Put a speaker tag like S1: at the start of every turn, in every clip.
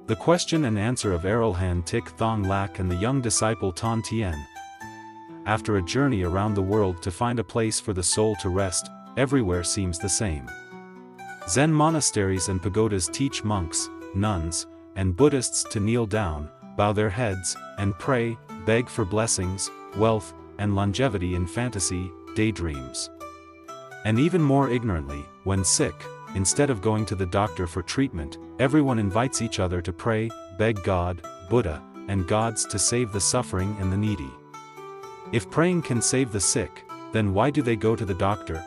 S1: The question and answer of Aralhan Thích Thông Lạc and the young disciple Thanh Thien. After a journey around the world to find a place for the soul to rest, everywhere seems the same. Zen monasteries and pagodas teach monks, nuns, and Buddhists to kneel down, bow their heads, and pray, beg for blessings, wealth, and longevity in fantasy, daydreams. And even more ignorantly, when sick, instead of going to the doctor for treatment, everyone invites each other to pray, beg God, Buddha, and gods to save the suffering and the needy. If praying can save the sick, then why do they go to the doctor?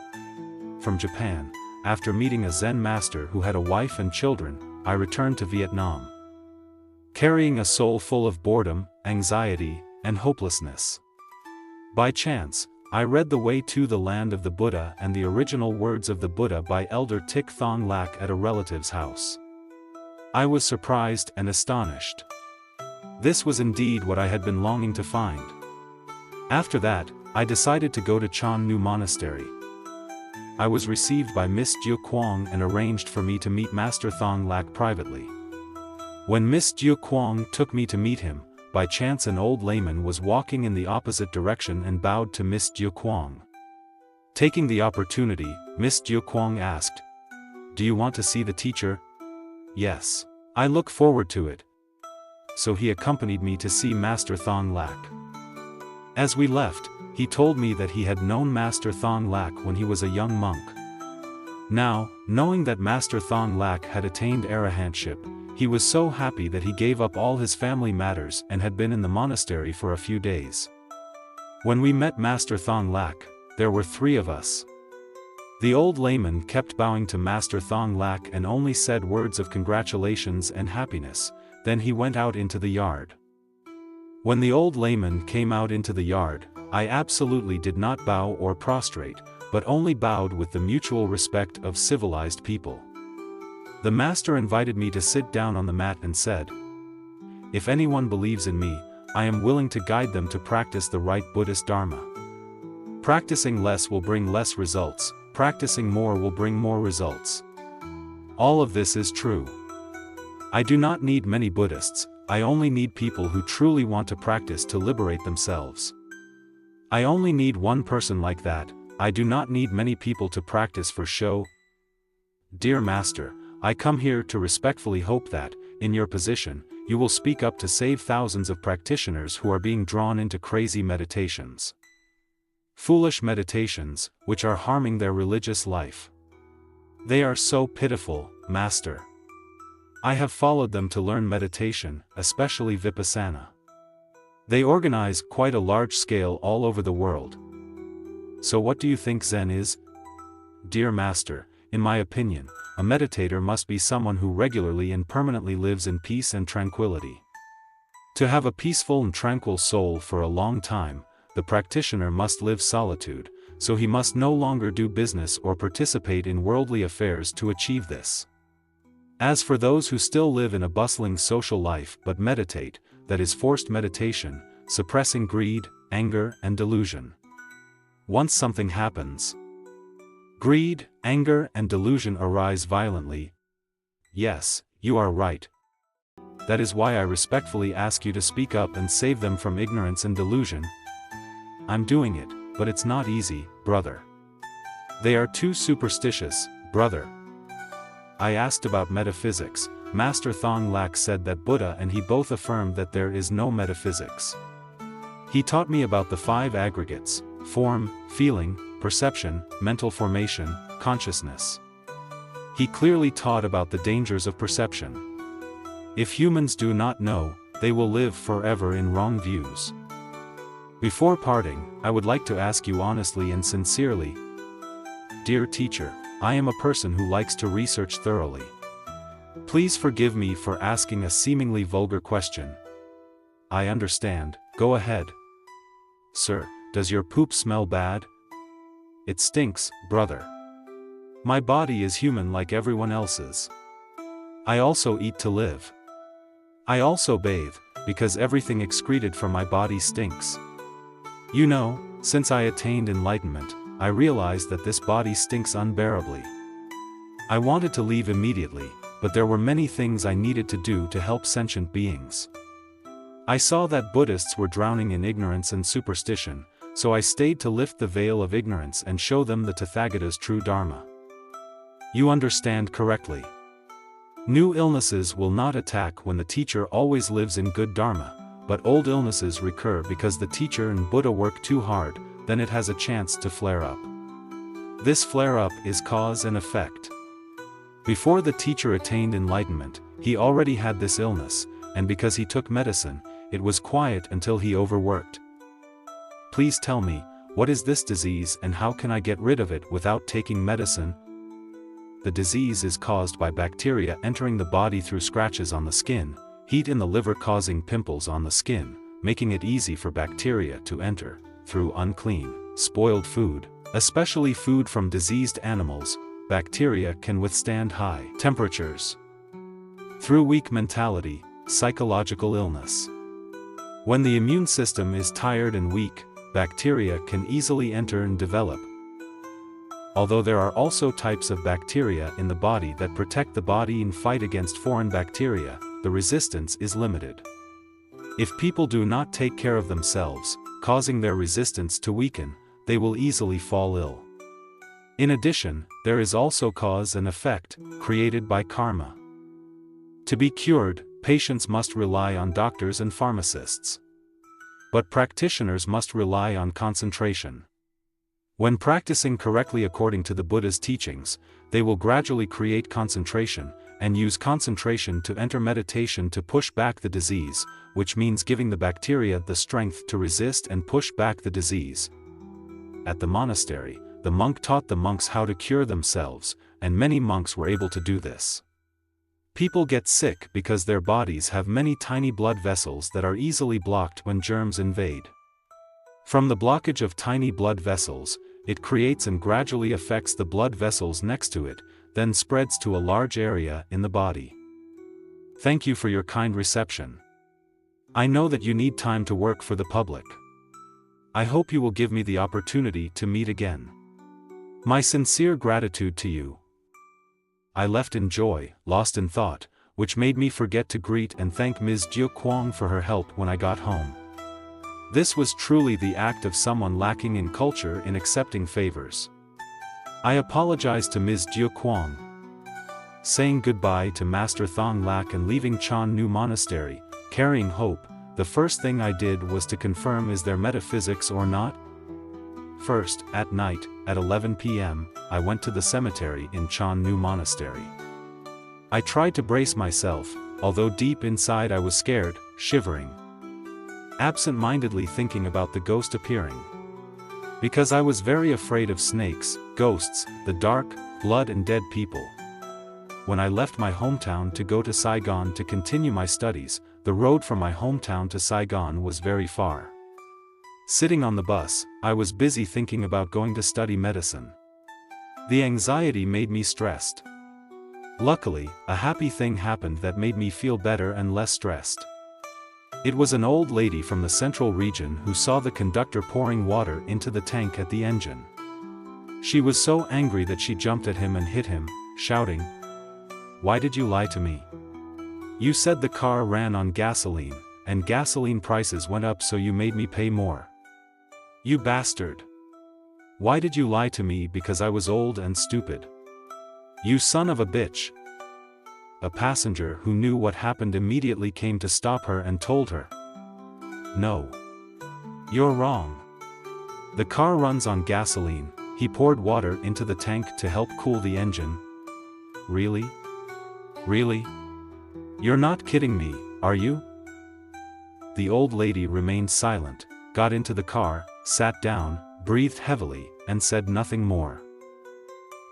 S1: From Japan, after meeting a Zen master who had a wife and children, I returned to Vietnam, carrying a soul full of boredom, anxiety, and hopelessness. By chance, I read The Way to the Land of the Buddha and the original words of the Buddha by Elder Thích Thông Lạc at a relative's house. I was surprised and astonished. This was indeed what I had been longing to find. After that, I decided to go to Chan Nu Monastery. I was received by Miss Jiu Quang and arranged for me to meet Master Thông Lạc privately. When Miss Jiu Quang took me to meet him, by chance an old layman was walking in the opposite direction and bowed to Miss Jiu Quang. Taking the opportunity, Miss Jiu Quang asked, "Do you want to see the teacher?" "Yes. I look forward to it." So he accompanied me to see Master Thông Lạc. As we left, he told me that he had known Master Thông Lạc when he was a young monk. Now, knowing that Master Thông Lạc had attained arahantship, he was so happy that he gave up all his family matters and had been in the monastery for a few days. When we met Master Thông Lạc, there were 3 of us. The old layman kept bowing to Master Thông Lạc and only said words of congratulations and happiness, then he went out into the yard. When the old layman came out into the yard, I absolutely did not bow or prostrate, but only bowed with the mutual respect of civilized people. The master invited me to sit down on the mat and said, "If anyone believes in me, I am willing to guide them to practice the right Buddhist Dharma. Practicing less will bring less results, practicing more will bring more results. All of this is true. I do not need many Buddhists, I only need people who truly want to practice to liberate themselves. I only need one person like that, I do not need many people to practice for show. Dear Master, I come here to respectfully hope that, in your position, you will speak up to save thousands of practitioners who are being drawn into crazy meditations. Foolish meditations, which are harming their religious life. They are so pitiful, Master. I have followed them to learn meditation, especially Vipassana. They organize quite a large scale all over the world. So what do you think Zen is? Dear Master, in my opinion, a meditator must be someone who regularly and permanently lives in peace and tranquility. To have a peaceful and tranquil soul for a long time, the practitioner must live solitude, so he must no longer do business or participate in worldly affairs to achieve this. As for those who still live in a bustling social life but meditate, that is forced meditation, suppressing greed, anger, and delusion. Once something happens, greed, anger, and delusion arise violently. Yes, you are right. That is why I respectfully ask you to speak up and save them from ignorance and delusion. I'm doing it, but it's not easy, brother. They are too superstitious, brother. I asked about metaphysics. Master Thông Lạc said that Buddha and he both affirmed that there is no metaphysics. He taught me about the 5 aggregates: form, feeling, perception, mental formation, consciousness. He clearly taught about the dangers of perception. If humans do not know, they will live forever in wrong views. Before parting, I would like to ask you honestly and sincerely, dear teacher, I am a person who likes to research thoroughly. Please forgive me for asking a seemingly vulgar question. I understand, go ahead. Sir, does your poop smell bad? It stinks, brother. My body is human like everyone else's. I also eat to live. I also bathe, because everything excreted from my body stinks. You know, since I attained enlightenment, I realized that this body stinks unbearably. I wanted to leave immediately, but there were many things I needed to do to help sentient beings. I saw that Buddhists were drowning in ignorance and superstition, so I stayed to lift the veil of ignorance and show them the Tathagata's true Dharma. You understand correctly. New illnesses will not attack when the teacher always lives in good Dharma, but old illnesses recur because the teacher and Buddha work too hard, then it has a chance to flare up. This flare-up is cause and effect. Before the teacher attained enlightenment, he already had this illness, and because he took medicine, it was quiet until he overworked. Please tell me, what is this disease and how can I get rid of it without taking medicine? The disease is caused by bacteria entering the body through scratches on the skin, heat in the liver causing pimples on the skin, making it easy for bacteria to enter, through unclean, spoiled food, especially food from diseased animals. Bacteria can withstand high temperatures. Through weak mentality, psychological illness. When the immune system is tired and weak, bacteria can easily enter and develop. Although there are also types of bacteria in the body that protect the body and fight against foreign bacteria, the resistance is limited. If people do not take care of themselves, causing their resistance to weaken, they will easily fall ill. In addition, there is also cause and effect, created by karma. To be cured, patients must rely on doctors and pharmacists. But practitioners must rely on concentration. When practicing correctly according to the Buddha's teachings, they will gradually create concentration, and use concentration to enter meditation to push back the disease, which means giving the bacteria the strength to resist and push back the disease. At the monastery, the monk taught the monks how to cure themselves, and many monks were able to do this. People get sick because their bodies have many tiny blood vessels that are easily blocked when germs invade. From the blockage of tiny blood vessels, it creates and gradually affects the blood vessels next to it, then spreads to a large area in the body. Thank you for your kind reception. I know that you need time to work for the public. I hope you will give me the opportunity to meet again. My sincere gratitude to you. I left in joy, lost in thought, which made me forget to greet and thank Ms. Jiu Kwang for her help when I got home. This was truly the act of someone lacking in culture in accepting favors. I apologized to Ms. Jiu Kwang. Saying goodbye to Master Thong Lak and leaving Chan Nu Monastery, carrying hope, the first thing I did was to confirm is there metaphysics or not? First, at night, at 11 p.m., I went to the cemetery in Chan Nu Monastery. I tried to brace myself, although deep inside I was scared, shivering. Absent-mindedly thinking about the ghost appearing. Because I was very afraid of snakes, ghosts, the dark, blood and dead people. When I left my hometown to go to Saigon to continue my studies, the road from my hometown to Saigon was very far. Sitting on the bus, I was busy thinking about going to study medicine. The anxiety made me stressed. Luckily, a happy thing happened that made me feel better and less stressed. It was an old lady from the central region who saw the conductor pouring water into the tank at the engine. She was so angry that she jumped at him and hit him, shouting, "Why did you lie to me? You said the car ran on gasoline, and gasoline prices went up so you made me pay more. You bastard! Why did you lie to me because I was old and stupid? You son of a bitch!" A passenger who knew what happened immediately came to stop her and told her, "No. You're wrong. The car runs on gasoline." He poured water into the tank to help cool the engine. "Really? Really? You're not kidding me, are you?" The old lady remained silent, got into the car, sat down, breathed heavily, and said nothing more.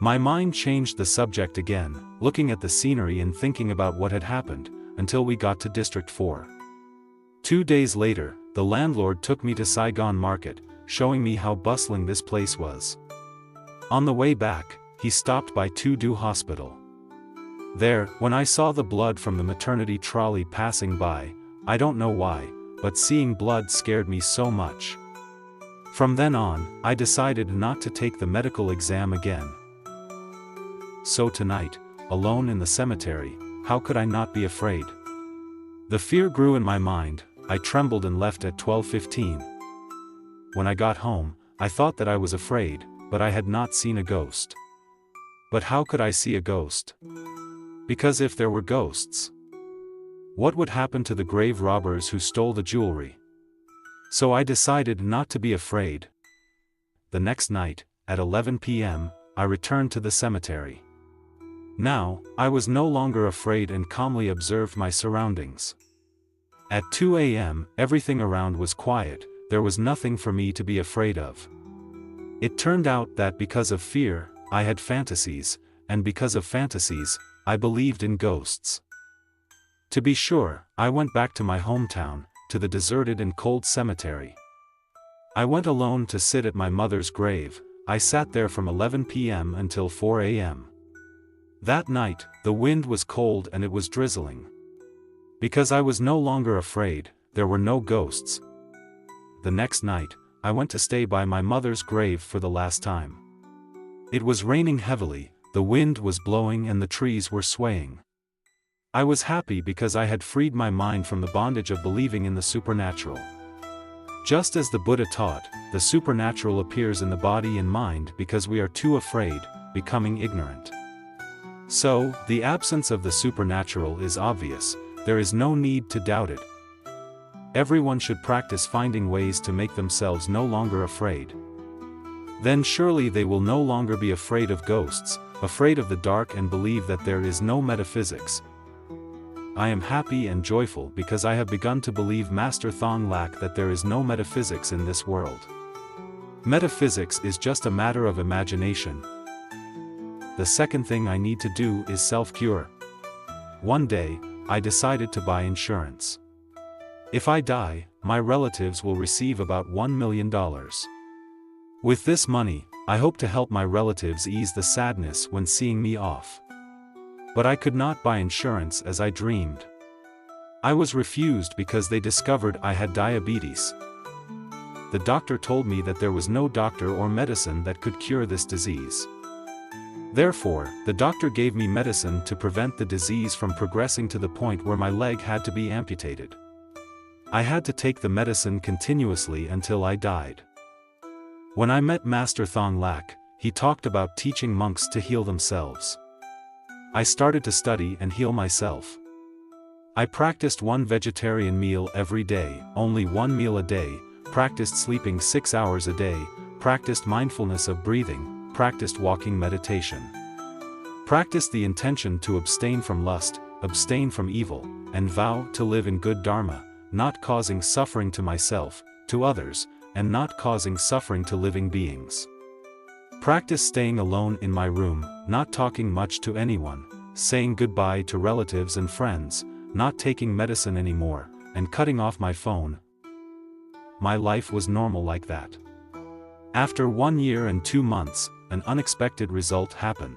S1: My mind changed the subject again, looking at the scenery and thinking about what had happened, until we got to District 4. 2 days later, the landlord took me to Saigon Market, showing me how bustling this place was. On the way back, he stopped by Tu Hospital. There, when I saw the blood from the maternity trolley passing by, I don't know why, but seeing blood scared me so much. From then on, I decided not to take the medical exam again. So tonight, alone in the cemetery, how could I not be afraid? The fear grew in my mind. I trembled and left at 12:15. When I got home, I thought that I was afraid, but I had not seen a ghost. But how could I see a ghost? Because if there were ghosts, what would happen to the grave robbers who stole the jewelry? So I decided not to be afraid. The next night, at 11 p.m., I returned to the cemetery. Now, I was no longer afraid and calmly observed my surroundings. At 2 a.m., everything around was quiet. There was nothing for me to be afraid of. It turned out that because of fear, I had fantasies, and because of fantasies, I believed in ghosts. To be sure, I went back to my hometown, to the deserted and cold cemetery. I went alone to sit at my mother's grave. I sat there from 11 p.m. until 4 a.m. That night, the wind was cold and it was drizzling. Because I was no longer afraid, there were no ghosts. The next night, I went to stay by my mother's grave for the last time. It was raining heavily, the wind was blowing and the trees were swaying. I was happy because I had freed my mind from the bondage of believing in the supernatural. Just as the Buddha taught, the supernatural appears in the body and mind because we are too afraid, becoming ignorant. So, the absence of the supernatural is obvious. There is no need to doubt it. Everyone should practice finding ways to make themselves no longer afraid. Then surely they will no longer be afraid of ghosts, afraid of the dark, and believe that there is no metaphysics. I am happy and joyful because I have begun to believe Master Thong Lạc that there is no metaphysics in this world. Metaphysics is just a matter of imagination. The second thing I need to do is self-cure. One day, I decided to buy insurance. If I die, my relatives will receive about $1 million. With this money, I hope to help my relatives ease the sadness when seeing me off. But I could not buy insurance as I dreamed. I was refused because they discovered I had diabetes. The doctor told me that there was no doctor or medicine that could cure this disease. Therefore, the doctor gave me medicine to prevent the disease from progressing to the point where my leg had to be amputated. I had to take the medicine continuously until I died. When I met Master Thong Lạc, he talked about teaching monks to heal themselves. I started to study and heal myself. I practiced one vegetarian meal every day, only one meal a day, practiced sleeping 6 hours a day, practiced mindfulness of breathing, practiced walking meditation. Practiced the intention to abstain from lust, abstain from evil, and vow to live in good dharma, not causing suffering to myself, to others, and not causing suffering to living beings. Practice staying alone in my room, not talking much to anyone, saying goodbye to relatives and friends, not taking medicine anymore, and cutting off my phone. My life was normal like that. After 1 year and 2 months, an unexpected result happened.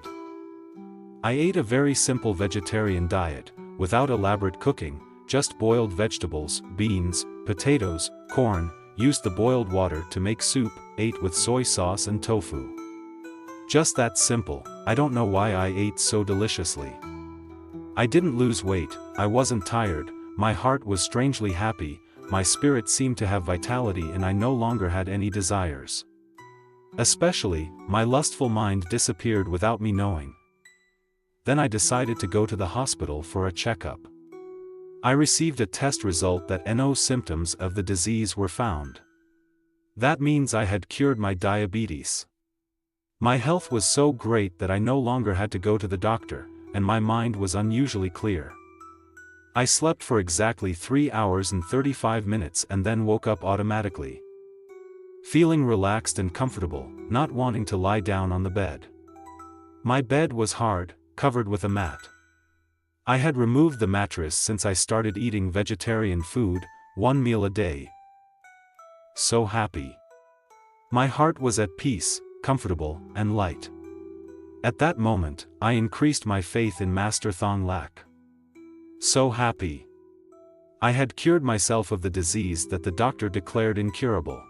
S1: I ate a very simple vegetarian diet, without elaborate cooking, just boiled vegetables, beans, potatoes, corn, used the boiled water to make soup, ate with soy sauce and tofu. Just that simple. I don't know why I ate so deliciously. I didn't lose weight, I wasn't tired, my heart was strangely happy, my spirit seemed to have vitality, and I no longer had any desires. Especially, my lustful mind disappeared without me knowing. Then I decided to go to the hospital for a checkup. I received a test result that no symptoms of the disease were found. That means I had cured my diabetes. My health was so great that I no longer had to go to the doctor, and my mind was unusually clear. I slept for exactly 3 hours and 35 minutes and then woke up automatically. Feeling relaxed and comfortable, not wanting to lie down on the bed. My bed was hard, covered with a mat. I had removed the mattress since I started eating vegetarian food, 1 meal a day. So happy. My heart was at peace, comfortable, and light. At that moment, I increased my faith in Master Thong Lạc. So happy. I had cured myself of the disease that the doctor declared incurable.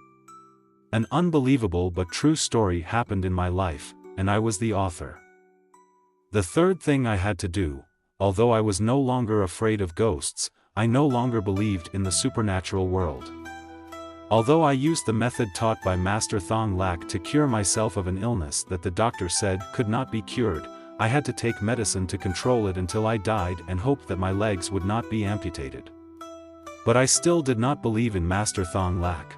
S1: An unbelievable but true story happened in my life, and I was the author. The third thing I had to do, although I was no longer afraid of ghosts, I no longer believed in the supernatural world. Although I used the method taught by Master Thông Lạc to cure myself of an illness that the doctor said could not be cured, I had to take medicine to control it until I died and hoped that my legs would not be amputated. But I still did not believe in Master Thông Lạc.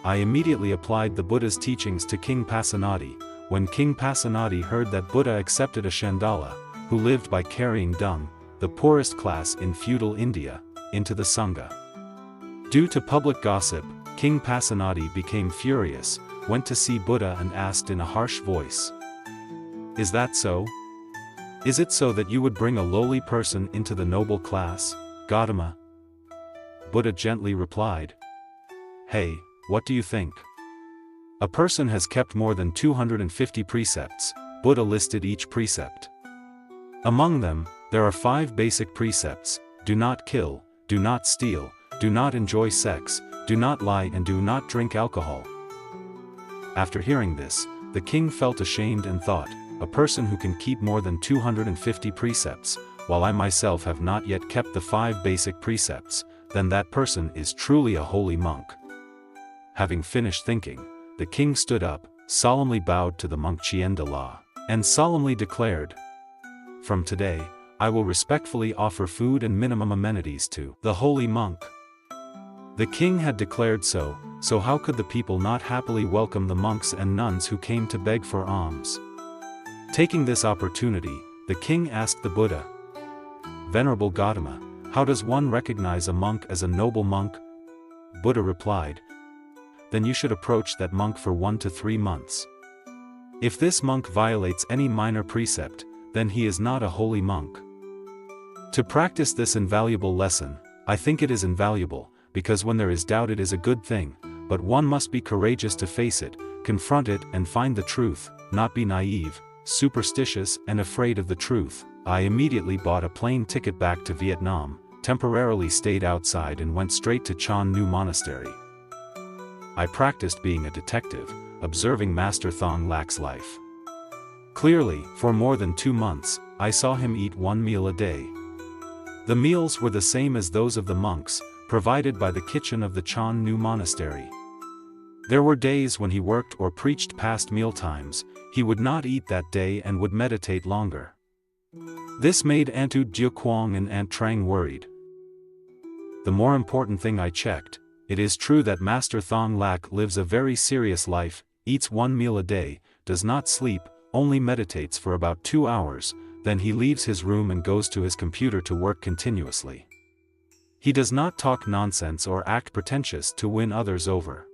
S1: I immediately applied the Buddha's teachings to King Pasenadi. When King Pasenadi heard that Buddha accepted a Chandala, who lived by carrying dung, the poorest class in feudal India, into the Sangha. Due to public gossip, King Pasenadi became furious, went to see Buddha and asked in a harsh voice, "Is that so? Is it so that you would bring a lowly person into the noble class, Gautama?" Buddha gently replied, "Hey, what do you think? A person has kept more than 250 precepts." Buddha listed each precept. Among them, there are 5 basic precepts: do not kill, do not steal, do not enjoy sex, do not lie, and do not drink alcohol. After hearing this, the king felt ashamed and thought, a person who can keep more than 250 precepts, while I myself have not yet kept the 5 basic precepts, then that person is truly a holy monk. Having finished thinking, the king stood up, solemnly bowed to the monk Chien de La, and solemnly declared, "From today, I will respectfully offer food and minimum amenities to the holy monk." The king had declared so how could the people not happily welcome the monks and nuns who came to beg for alms? Taking this opportunity, the king asked the Buddha, "Venerable Gautama, how does one recognize a monk as a noble monk?" Buddha replied, "Then you should approach that monk for 1 to 3 months. If this monk violates any minor precept, then he is not a holy monk." To practice this invaluable lesson, I think it is invaluable, because when there is doubt it is a good thing, but one must be courageous to face it, confront it and find the truth, not be naive, superstitious and afraid of the truth. I immediately bought a plane ticket back to Vietnam, temporarily stayed outside and went straight to Chan Nu Monastery. I practiced being a detective, observing Master Thông Lac's life. Clearly, for more than 2 months, I saw him eat 1 meal a day. The meals were the same as those of the monks, provided by the kitchen of the Chan Nu Monastery. There were days when he worked or preached past meal times, he would not eat that day and would meditate longer. This made Antu Jiu Quang and Aunt Trang worried. The more important thing I checked, it is true that Master Thông Lạc lives a very serious life, eats 1 meal a day, does not sleep, only meditates for about 2 hours, then he leaves his room and goes to his computer to work continuously. He does not talk nonsense or act pretentious to win others over.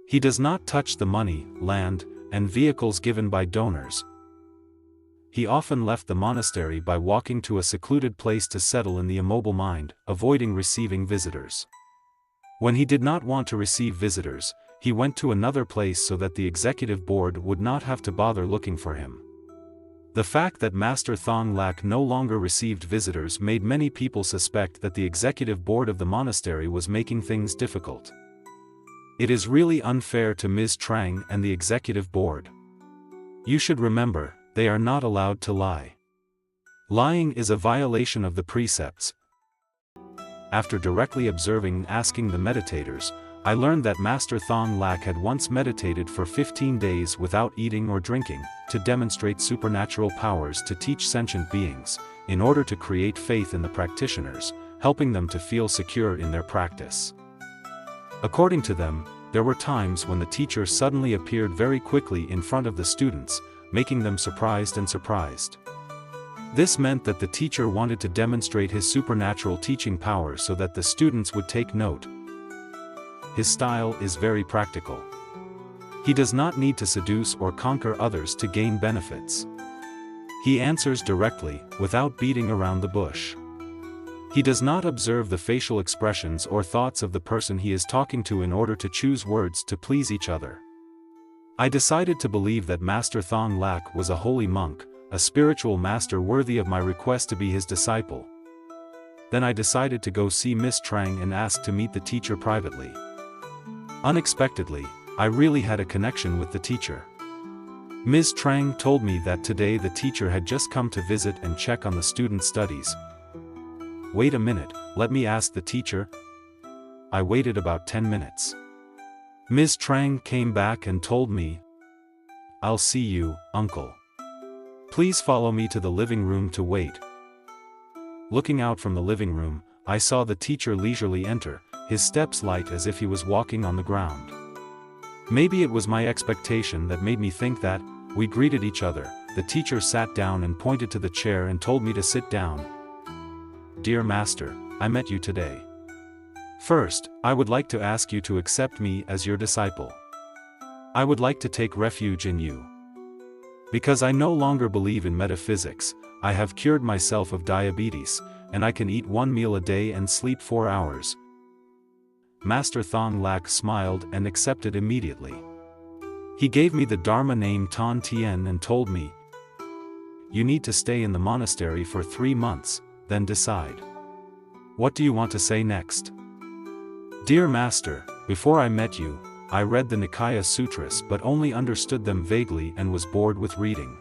S1: He does not touch the money, land, and vehicles given by donors. He often left the monastery by walking to a secluded place to settle in the immobile mind, avoiding receiving visitors. When he did not want to receive visitors, he went to another place so that the executive board would not have to bother looking for him. The fact that Master Thông Lạc no longer received visitors made many people suspect that the executive board of the monastery was making things difficult. It is really unfair to Ms. Trang and the executive board. You should remember, they are not allowed to lie. Lying is a violation of the precepts. After directly observing and asking the meditators, I learned that Master Thông Lạc had once meditated for 15 days without eating or drinking, to demonstrate supernatural powers to teach sentient beings, in order to create faith in the practitioners, helping them to feel secure in their practice. According to them, there were times when the teacher suddenly appeared very quickly in front of the students, making them surprised. This meant that the teacher wanted to demonstrate his supernatural teaching power so that the students would take note. His style is very practical. He does not need to seduce or conquer others to gain benefits. He answers directly, without beating around the bush. He does not observe the facial expressions or thoughts of the person he is talking to in order to choose words to please each other. I decided to believe that Master Thông Lạc was a holy monk, a spiritual master worthy of my request to be his disciple. Then I decided to go see Miss Trang and ask to meet the teacher privately. Unexpectedly, I really had a connection with the teacher. Ms. Trang told me that today the teacher had just come to visit and check on the students' studies. Wait a minute, let me ask the teacher. I waited about 10 minutes. Ms. Trang came back and told me, "I'll see you, uncle. Please follow me to the living room to wait." Looking out from the living room, I saw the teacher leisurely enter, his steps light as if he was walking on the ground. Maybe it was my expectation that made me think that. We greeted each other. The teacher sat down and pointed to the chair and told me to sit down. "Dear master, I met you today. First, I would like to ask you to accept me as your disciple. I would like to take refuge in you. Because I no longer believe in metaphysics, I have cured myself of diabetes, and I can eat 1 meal a day and sleep 4 hours." Master Thông Lạc smiled and accepted immediately. He gave me the Dharma name Thanh Thien and told me, "You need to stay in the monastery for 3 months, then decide. What do you want to say next?" "Dear Master, before I met you, I read the Nikaya Sutras but only understood them vaguely and was bored with reading.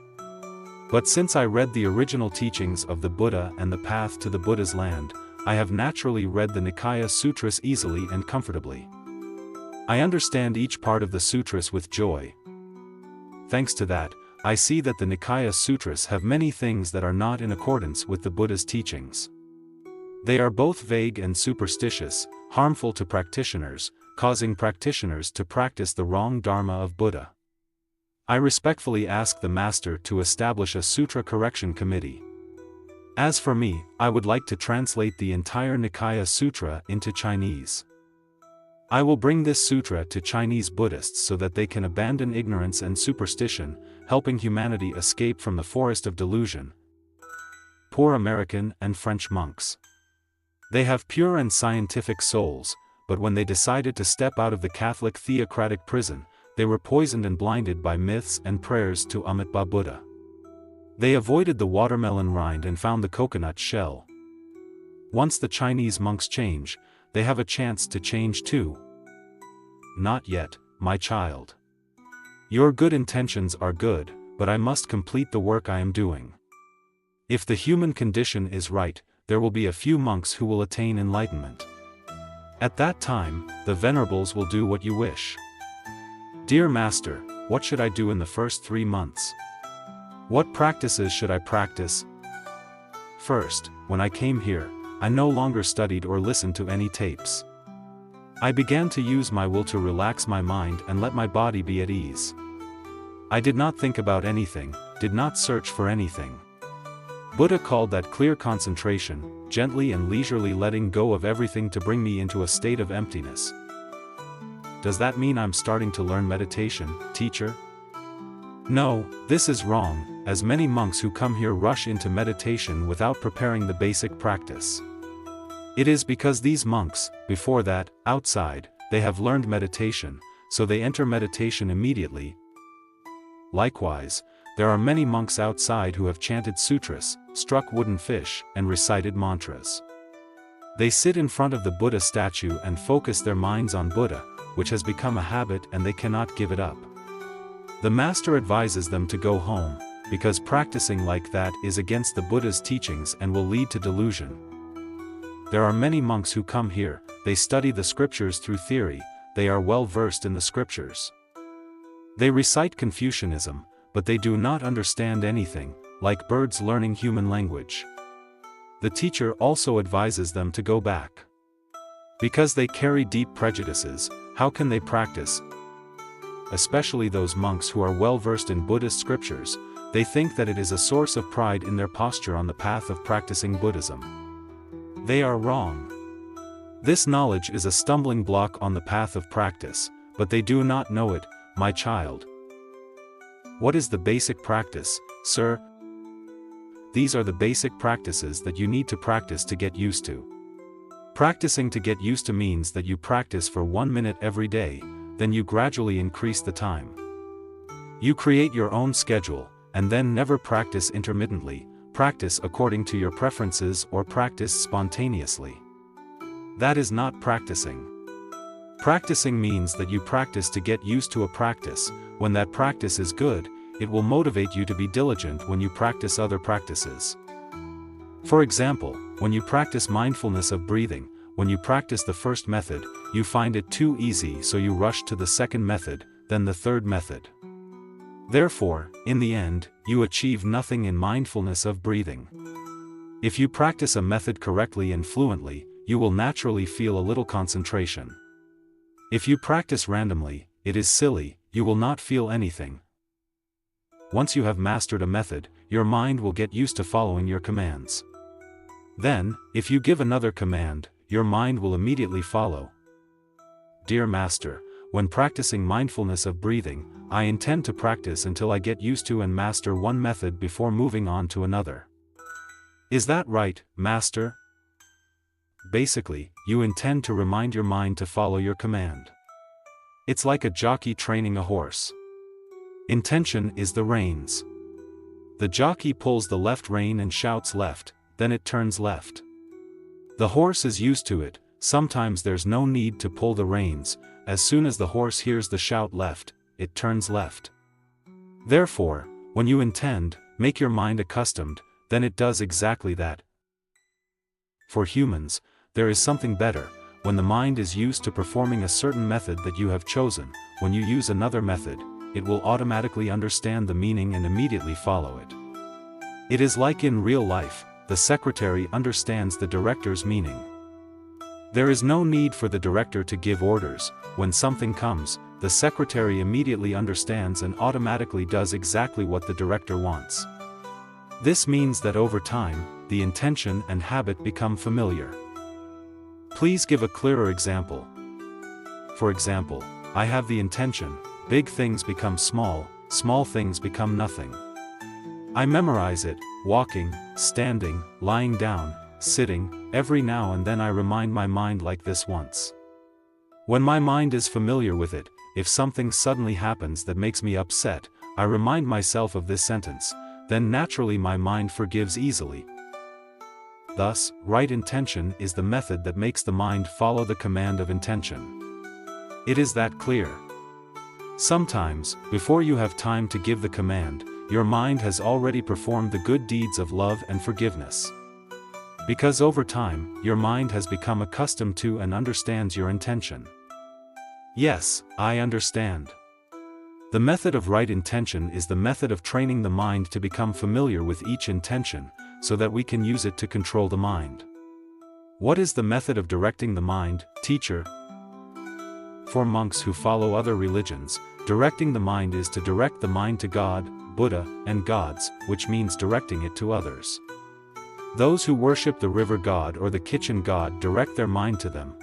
S1: But since I read the original teachings of the Buddha and the path to the Buddha's land, I have naturally read the Nikaya Sutras easily and comfortably. I understand each part of the sutras with joy. Thanks to that, I see that the Nikaya Sutras have many things that are not in accordance with the Buddha's teachings. They are both vague and superstitious, harmful to practitioners, causing practitioners to practice the wrong Dharma of Buddha. I respectfully ask the Master to establish a Sutra Correction Committee. As for me, I would like to translate the entire Nikaya Sutra into Chinese. I will bring this sutra to Chinese Buddhists so that they can abandon ignorance and superstition, helping humanity escape from the forest of delusion. Poor American and French monks. They have pure and scientific souls, but when they decided to step out of the Catholic theocratic prison, they were poisoned and blinded by myths and prayers to Amitabha Buddha. They avoided the watermelon rind and found the coconut shell. Once the Chinese monks change, they have a chance to change too. Not yet, my child. Your good intentions are good, but I must complete the work I am doing. If the human condition is right, there will be a few monks who will attain enlightenment. At that time, the venerables will do what you wish. Dear Master, what should I do in the first 3 months? What practices should I practice? First, when I came here, I no longer studied or listened to any tapes. I began to use my will to relax my mind and let my body be at ease. I did not think about anything, did not search for anything. Buddha called that clear concentration, gently and leisurely letting go of everything to bring me into a state of emptiness. Does that mean I'm starting to learn meditation, teacher? No, this is wrong, as many monks who come here rush into meditation without preparing the basic practice. It is because these monks, before that, outside, they have learned meditation, so they enter meditation immediately. Likewise, there are many monks outside who have chanted sutras, struck wooden fish, and recited mantras. They sit in front of the Buddha statue and focus their minds on Buddha, which has become a habit and they cannot give it up. The Master advises them to go home, because practicing like that is against the Buddha's teachings and will lead to delusion. There are many monks who come here, they study the scriptures through theory, they are well versed in the scriptures. They recite Confucianism, but they do not understand anything, like birds learning human language. The teacher also advises them to go back. Because they carry deep prejudices, how can they practice? Especially those monks who are well versed in Buddhist scriptures, they think that it is a source of pride in their posture on the path of practicing Buddhism. They are wrong. This knowledge is a stumbling block on the path of practice, but they do not know it, my child. What is the basic practice, sir? These are the basic practices that you need to practice to get used to. Practicing to get used to means that you practice for 1 minute every day, then you gradually increase the time. You create your own schedule, and then never practice intermittently, practice according to your preferences or practice spontaneously. That is not practicing. Practicing means that you practice to get used to a practice. When that practice is good, it will motivate you to be diligent when you practice other practices. For example, when you practice mindfulness of breathing, when you practice the first method, you find it too easy, so you rush to the second method, then the third method. Therefore, in the end, you achieve nothing in mindfulness of breathing. If you practice a method correctly and fluently, you will naturally feel a little concentration. If you practice randomly, it is silly, you will not feel anything. Once you have mastered a method, your mind will get used to following your commands. Then, if you give another command, your mind will immediately follow. Dear Master, when practicing mindfulness of breathing, I intend to practice until I get used to and master one method before moving on to another. Is that right, Master? Basically, you intend to remind your mind to follow your command. It's like a jockey training a horse. Intention is the reins. The jockey pulls the left rein and shouts left, then it turns left. The horse is used to it, sometimes there's no need to pull the reins, as soon as the horse hears the shout left, it turns left. Therefore, when you intend, make your mind accustomed, then it does exactly that. For humans, there is something better. When the mind is used to performing a certain method that you have chosen, when you use another method, it will automatically understand the meaning and immediately follow it. It is like in real life, the secretary understands the director's meaning. There is no need for the director to give orders. When something comes, the secretary immediately understands and automatically does exactly what the director wants. This means that over time, the intention and habit become familiar. Please give a clearer example. For example, I have the intention, big things become small, small things become nothing. I memorize it, walking, standing, lying down, sitting, every now and then I remind my mind like this once. When my mind is familiar with it, if something suddenly happens that makes me upset, I remind myself of this sentence, then naturally my mind forgives easily. Thus, right intention is the method that makes the mind follow the command of intention. It is that clear. Sometimes, before you have time to give the command, your mind has already performed the good deeds of love and forgiveness. Because over time, your mind has become accustomed to and understands your intention. Yes, I understand. The method of right intention is the method of training the mind to become familiar with each intention, so that we can use it to control the mind. What is the method of directing the mind, teacher? For monks who follow other religions, directing the mind is to direct the mind to God, Buddha, and gods, which means directing it to others. Those who worship the river god or the kitchen god direct their mind to them.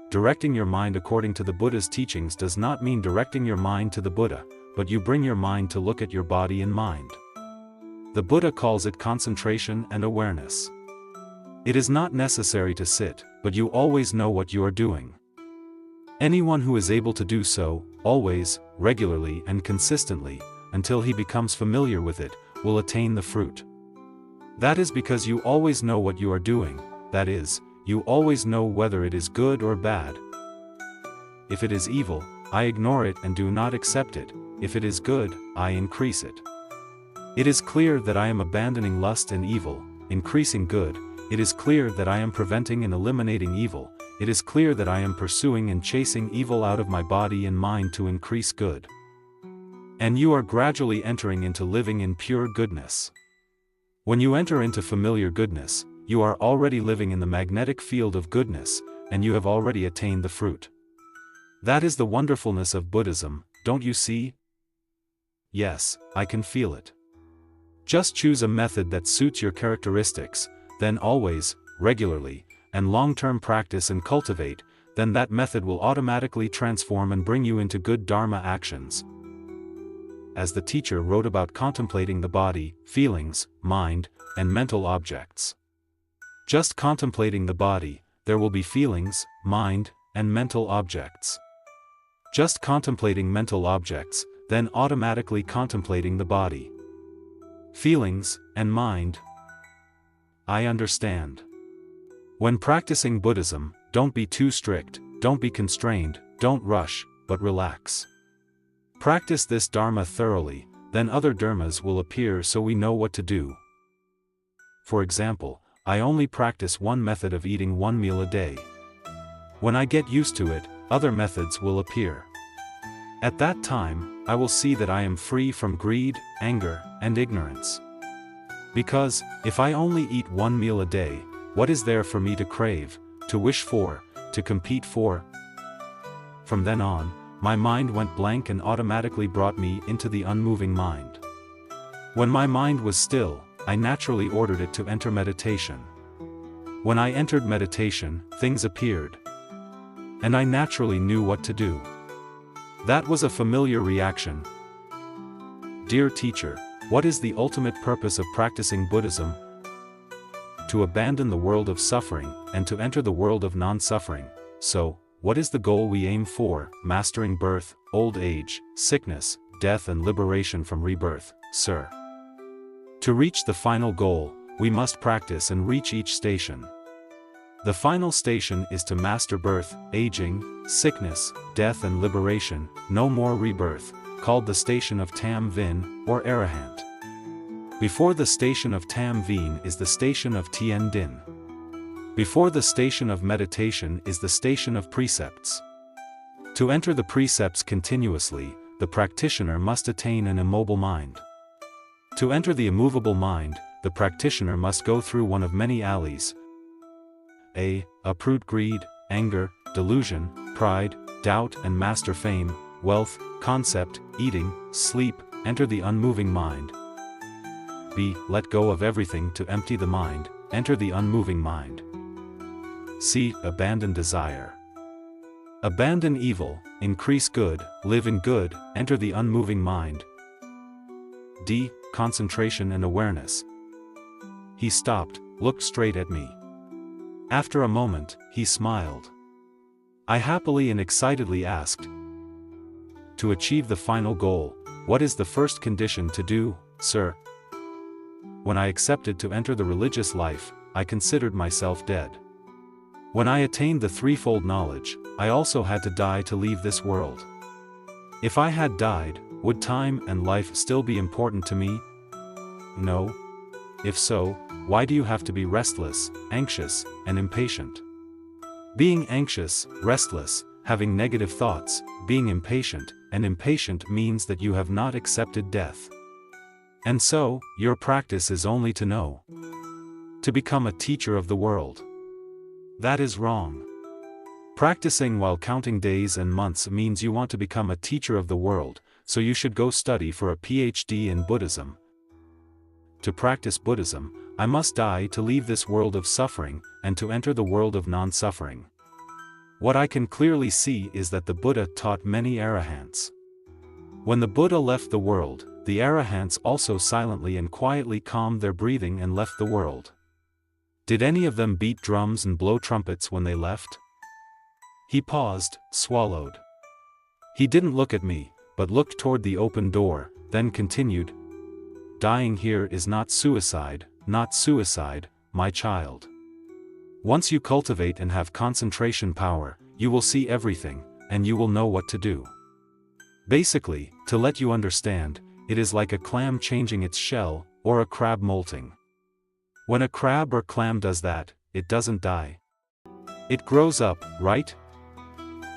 S1: Directing your mind according to the Buddha's teachings does not mean directing your mind to the Buddha, but you bring your mind to look at your body and mind. The Buddha calls it concentration and awareness. It is not necessary to sit, but you always know what you are doing. Anyone who is able to do so, always, regularly and consistently, until he becomes familiar with it, will attain the fruit. That is because you always know what you are doing, that is, you always know whether it is good or bad. If it is evil, I ignore it and do not accept it. If it is good, I increase it. It is clear that I am abandoning lust and evil, increasing good. It is clear that I am preventing and eliminating evil. It is clear that I am pursuing and chasing evil out of my body and mind to increase good. And you are gradually entering into living in pure goodness. When you enter into familiar goodness, you are already living in the magnetic field of goodness, and you have already attained the fruit. That is the wonderfulness of Buddhism, don't you see? Yes, I can feel it. Just choose a method that suits your characteristics, then always, regularly, and long-term practice and cultivate, then that method will automatically transform and bring you into good Dharma actions. As the teacher wrote about contemplating the body, feelings, mind, and mental objects. Just contemplating the body, there will be feelings, mind, and mental objects. Just contemplating mental objects, then automatically contemplating the body, feelings, and mind. I understand. When practicing Buddhism, don't be too strict, don't be constrained, don't rush, but relax. Practice this Dharma thoroughly, then other dharmas will appear so we know what to do. For example, I only practice one method of eating one meal a day. When I get used to it, other methods will appear. At that time, I will see that I am free from greed, anger, and ignorance. Because, if I only eat one meal a day, what is there for me to crave, to wish for, to compete for? From then on, my mind went blank and automatically brought me into the unmoving mind. When my mind was still, I naturally ordered it to enter meditation. When I entered meditation, things appeared. And I naturally knew what to do. That was a familiar reaction. Dear teacher, what is the ultimate purpose of practicing Buddhism? To abandon the world of suffering, and to enter the world of non-suffering. So, what is the goal we aim for? Mastering birth, old age, sickness, death and liberation from rebirth, sir. To reach the final goal, we must practice and reach each station. The final station is to master birth, aging, sickness, death and liberation, no more rebirth, called the station of Tam Vin, or Arahant. Before the station of Tam Vin is the station of Tien Din. Before the station of meditation is the station of precepts. To enter the precepts continuously, the practitioner must attain an immobile mind. To enter the immovable mind, the practitioner must go through one of many alleys. Uproot greed, anger, delusion, pride, doubt and master fame, wealth, concept, eating, sleep, enter the unmoving mind. B. Let go of everything to empty the mind, enter the unmoving mind. C. Abandon desire. Abandon evil, increase good, live in good, enter the unmoving mind. D. Concentration and awareness. He stopped, looked straight at me. After a moment, he smiled. I happily and excitedly asked, to achieve the final goal, what is the first condition to do, sir? When I accepted to enter the religious life, I considered myself dead. When I attained the threefold knowledge, I also had to die to leave this world. If I had died, would time and life still be important to me? No. If so, why do you have to be restless, anxious, and impatient? Being anxious, restless, having negative thoughts, being impatient, and impatient means that you have not accepted death. And so, your practice is only to know. To become a teacher of the world. That is wrong. Practicing while counting days and months means you want to become a teacher of the world, so you should go study for a PhD in Buddhism. To practice Buddhism, I must die to leave this world of suffering, and to enter the world of non-suffering. What I can clearly see is that the Buddha taught many arahants. When the Buddha left the world, the arahants also silently and quietly calmed their breathing and left the world. Did any of them beat drums and blow trumpets when they left? He paused, swallowed. He didn't look at me, but looked toward the open door, then continued, "Dying here is not suicide, my child. Once you cultivate and have concentration power, you will see everything, and you will know what to do." Basically, to let you understand, it is like a clam changing its shell, or a crab molting. When a crab or clam does that, it doesn't die. It grows up, right?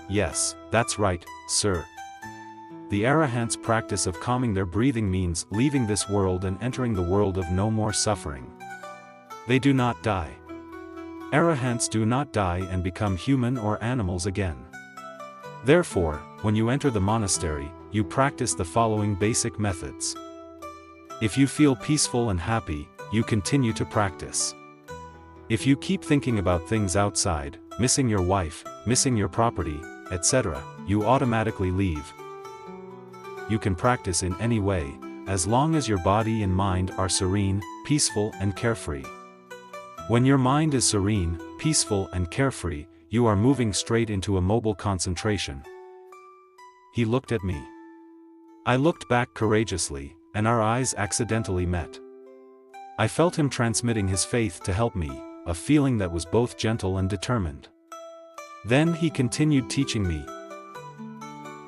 S1: Yes, that's right, sir. The arahants' practice of calming their breathing means leaving this world and entering the world of no more suffering. They do not die. Arahants do not die and become human or animals again. Therefore, when you enter the monastery, you practice the following basic methods. If you feel peaceful and happy, you continue to practice. If you keep thinking about things outside, missing your wife, missing your property, etc., you automatically leave. You can practice in any way, as long as your body and mind are serene, peaceful and carefree. When your mind is serene, peaceful and carefree, you are moving straight into a mobile concentration. He looked at me. I looked back courageously, and our eyes accidentally met. I felt him transmitting his faith to help me, a feeling that was both gentle and determined. Then he continued teaching me.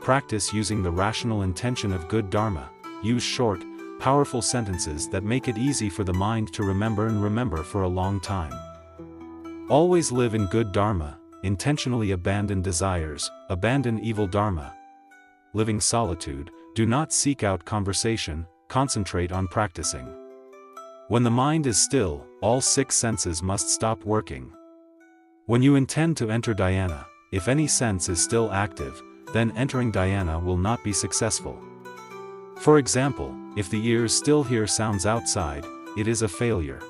S1: Practice using the rational intention of good dharma, use short, powerful sentences that make it easy for the mind to remember and remember for a long time. Always live in good dharma, intentionally abandon desires, abandon evil dharma. Living solitude, do not seek out conversation, concentrate on practicing. When the mind is still, all 6 senses must stop working. When you intend to enter dhyana, if any sense is still active, then entering dhyana will not be successful. For example, if the ears still hear sounds outside, it is a failure.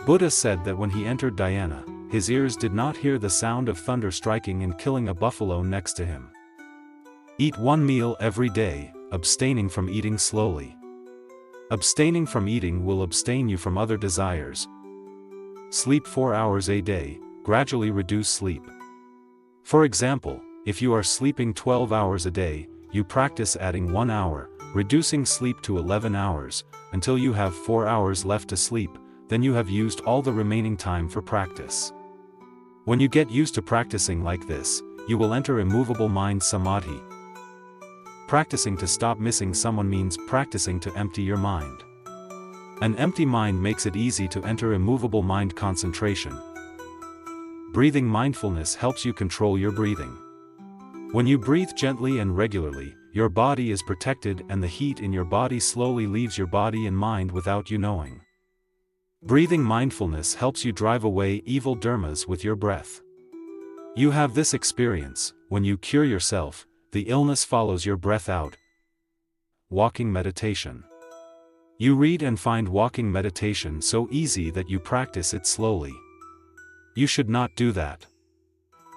S1: Buddha said that when he entered dhyana, his ears did not hear the sound of thunder striking and killing a buffalo next to him. Eat 1 meal every day, abstaining from eating slowly. Abstaining from eating will abstain you from other desires. Sleep 4 hours a day, gradually reduce sleep. For example, if you are sleeping 12 hours a day, you practice adding 1 hour, reducing sleep to 11 hours, until you have 4 hours left to sleep, then you have used all the remaining time for practice. When you get used to practicing like this, you will enter immovable mind samadhi. Practicing to stop missing someone means practicing to empty your mind. An empty mind makes it easy to enter immovable mind concentration. Breathing mindfulness helps you control your breathing. When you breathe gently and regularly, your body is protected and the heat in your body slowly leaves your body and mind without you knowing. Breathing mindfulness helps you drive away evil dharmas with your breath. You have this experience: when you cure yourself, the illness follows your breath out. Walking meditation. You read and find walking meditation so easy that you practice it slowly. You should not do that.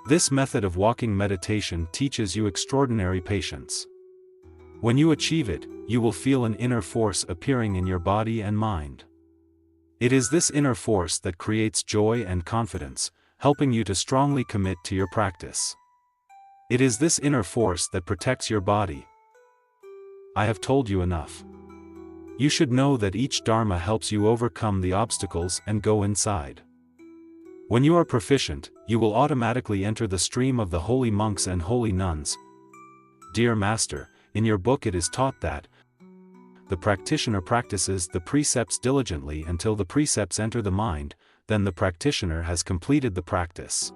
S1: This method of walking meditation teaches you extraordinary patience. When you achieve it, you will feel an inner force appearing in your body and mind. It is this inner force that creates joy and confidence, helping you to strongly commit to your practice. It is this inner force that protects your body. I have told you enough. You should know that each dharma helps you overcome the obstacles and go inside. When you are proficient, you will automatically enter the stream of the holy monks and holy nuns. Dear Master, in your book it is taught that the practitioner practices the precepts diligently until the precepts enter the mind, then the practitioner has completed the practice.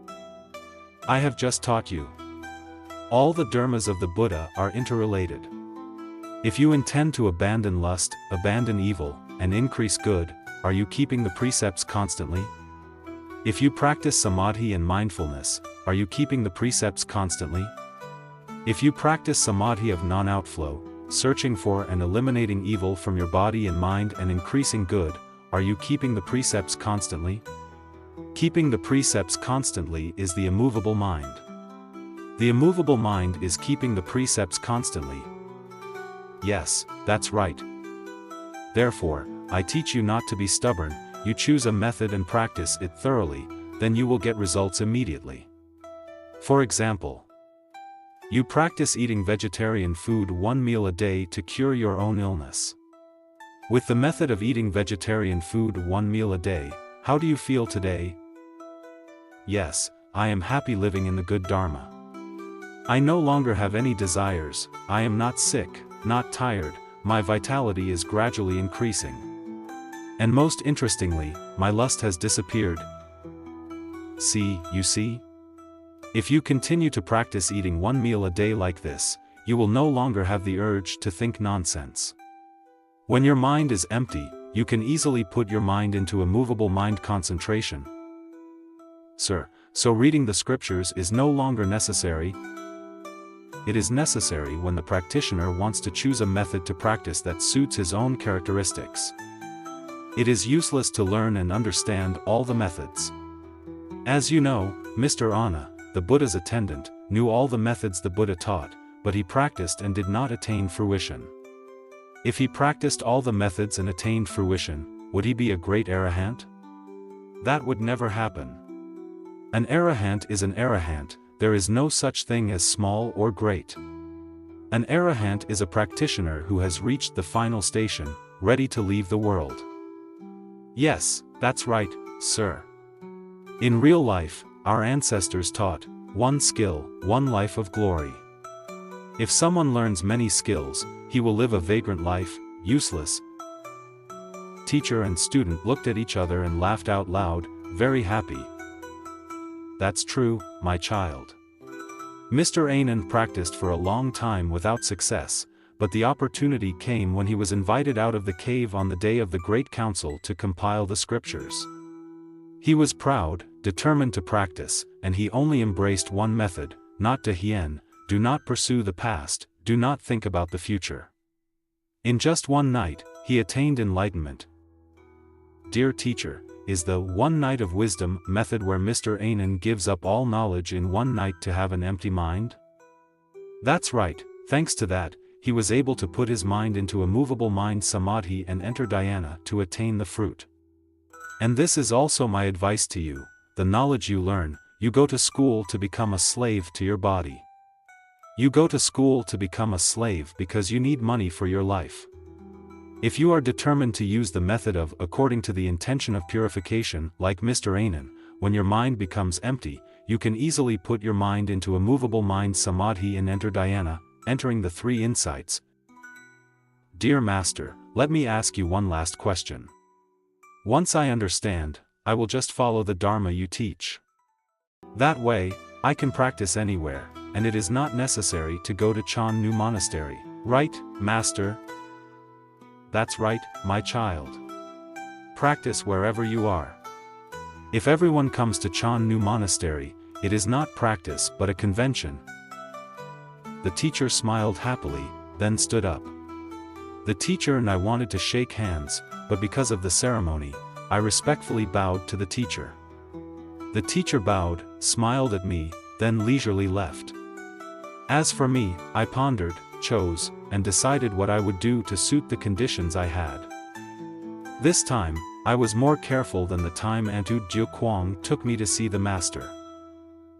S1: I have just taught you. All the dharmas of the Buddha are interrelated. If you intend to abandon lust, abandon evil, and increase good, are you keeping the precepts constantly? If you practice samadhi and mindfulness, are you keeping the precepts constantly? If you practice samadhi of non-outflow, searching for and eliminating evil from your body and mind and increasing good, are you keeping the precepts constantly? Keeping the precepts constantly is the immovable mind. The immovable mind is keeping the precepts constantly. Yes, that's right. Therefore, I teach you not to be stubborn. You choose a method and practice it thoroughly, then you will get results immediately. For example, you practice eating vegetarian food 1 meal a day to cure your own illness. With the method of eating vegetarian food 1 meal a day, how do you feel today? Yes, I am happy living in the good dharma. I no longer have any desires, I am not sick, not tired, my vitality is gradually increasing. And most interestingly, my lust has disappeared. See, you see? If you continue to practice eating 1 meal a day like this, you will no longer have the urge to think nonsense. When your mind is empty, you can easily put your mind into immovable mind concentration. Sir, so reading the scriptures is no longer necessary? It is necessary when the practitioner wants to choose a method to practice that suits his own characteristics. It is useless to learn and understand all the methods. As you know, Mr. Anna, the Buddha's attendant, knew all the methods the Buddha taught, but he practiced and did not attain fruition. If he practiced all the methods and attained fruition, would he be a great arahant? That would never happen. An arahant is an arahant, there is no such thing as small or great. An arahant is a practitioner who has reached the final station, ready to leave the world. Yes, that's right, sir. In real life, our ancestors taught, one skill, one life of glory. If someone learns many skills, he will live a vagrant life, useless. Teacher and student looked at each other and laughed out loud, very happy. That's true, my child. Mr. Anand practiced for a long time without success, but the opportunity came when he was invited out of the cave on the day of the Great Council to compile the scriptures. He was proud, determined to practice, and he only embraced one method, not Thien, do not pursue the past, do not think about the future. In just one night, he attained enlightenment. Dear teacher, is the one night of wisdom method where Mr. Anand gives up all knowledge in one night to have an empty mind? That's right, thanks to that, he was able to put his mind into a movable mind samadhi and enter dhyana to attain the fruit. And this is also my advice to you, the knowledge you learn, you go to school to become a slave to your body. You go to school to become a slave because you need money for your life. If you are determined to use the method of according to the intention of purification, like Mr. Anand, when your mind becomes empty, you can easily put your mind into a movable mind samadhi and enter dhyana, entering the three insights. Dear Master, let me ask you one last question. Once I understand, I will just follow the Dharma you teach. That way, I can practice anywhere, and it is not necessary to go to Chan Nu Monastery, right, Master? That's right, my child. Practice wherever you are. If everyone comes to Chan Nu Monastery, it is not practice but a convention. The teacher smiled happily, then stood up. The teacher and I wanted to shake hands, but because of the ceremony, I respectfully bowed to the teacher. The teacher bowed, smiled at me, then leisurely left. As for me, I pondered, chose, and decided what I would do to suit the conditions I had. This time, I was more careful than the time Antu Jiu Kwang took me to see the master.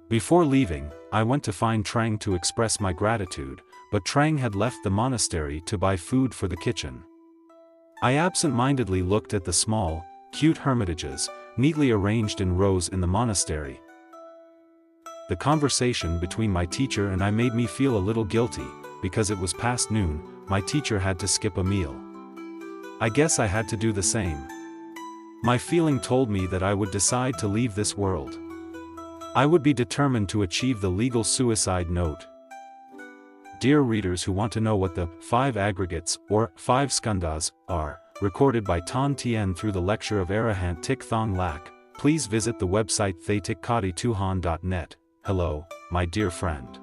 S1: Before leaving, I went to find Trang to express my gratitude, but Trang had left the monastery to buy food for the kitchen. I absent-mindedly looked at the small, cute hermitages, neatly arranged in rows in the monastery. The conversation between my teacher and I made me feel a little guilty, because it was past noon, my teacher had to skip a meal. I guess I had to do the same. My feeling told me that I would decide to leave this world. I would be determined to achieve the legal suicide note. Dear readers who want to know what the 5 aggregates, or 5 skandhas, are, recorded by Thanh Thien through the lecture of Aralhan Thích Thông Lạc, please visit the website thaytikkati2han.net. Hello, my dear friend.